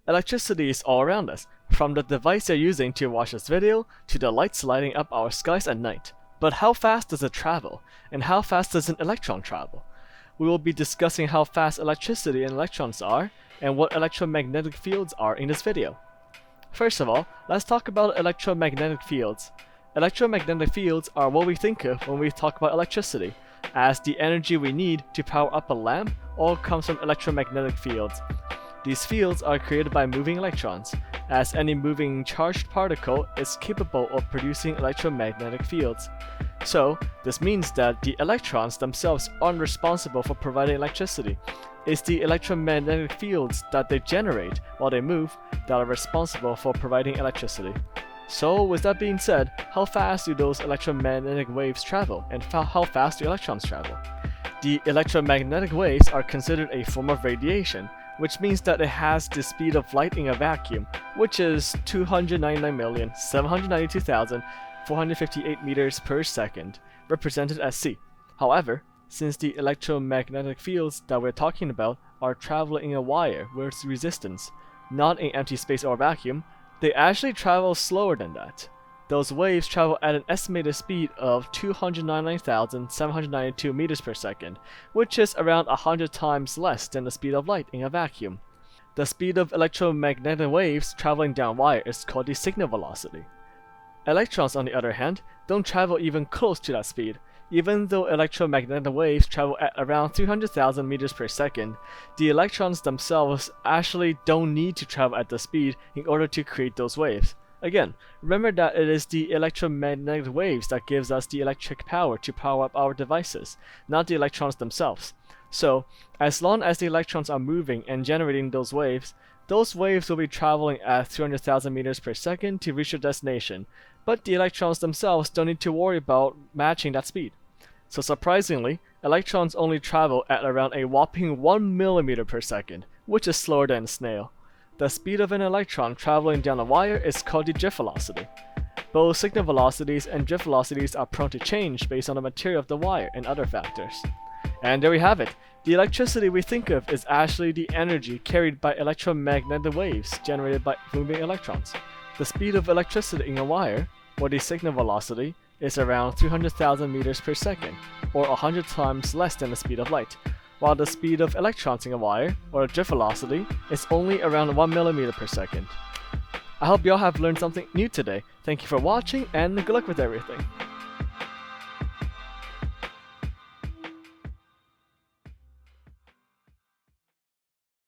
Electricity is all around us, from the device you're using to watch this video to the lights lighting up our skies at night. But how fast does it travel? And how fast does an electron travel? We will be discussing how fast electricity and electrons are, and what electromagnetic fields are in this video. First of all, let's talk about electromagnetic fields. Electromagnetic fields are what we think of when we talk about electricity, as the energy we need to power up a lamp all comes from electromagnetic fields. These fields are created by moving electrons, as any moving charged particle is capable of producing electromagnetic fields. So, this means that the electrons themselves aren't responsible for providing electricity. It's the electromagnetic fields that they generate while they move that are responsible for providing electricity. So, with that being said, how fast do those electromagnetic waves travel, and how fast do electrons travel? The electromagnetic waves are considered a form of radiation, which means that it has the speed of light in a vacuum, which is 299,792,458 meters per second, represented as c. However, since the electromagnetic fields that we're talking about are traveling in a wire with resistance, not in empty space or vacuum, they actually travel slower than that. Those waves travel at an estimated speed of 299,792 meters per second, which is around 100 times less than the speed of light in a vacuum. The speed of electromagnetic waves traveling down wire is called the signal velocity. Electrons, on the other hand, don't travel even close to that speed. Even though electromagnetic waves travel at around 300,000 meters per second, the electrons themselves actually don't need to travel at the speed in order to create those waves. Again, remember that it is the electromagnetic waves that gives us the electric power to power up our devices, not the electrons themselves. So, as long as the electrons are moving and generating those waves will be traveling at 300,000 meters per second to reach their destination, but the electrons themselves don't need to worry about matching that speed. So surprisingly, electrons only travel at around a whopping 1 millimeter per second, which is slower than a snail. The speed of an electron traveling down a wire is called the drift velocity. Both signal velocities and drift velocities are prone to change based on the material of the wire and other factors. And there we have it. The electricity we think of is actually the energy carried by electromagnetic waves generated by moving electrons. The speed of electricity in a wire, or the signal velocity, is around 300,000 meters per second, or 100 times less than the speed of light, while the speed of electrons in a wire, or drift velocity, is only around 1 millimeter per second. I hope y'all have learned something new today. Thank you for watching, and good luck with everything.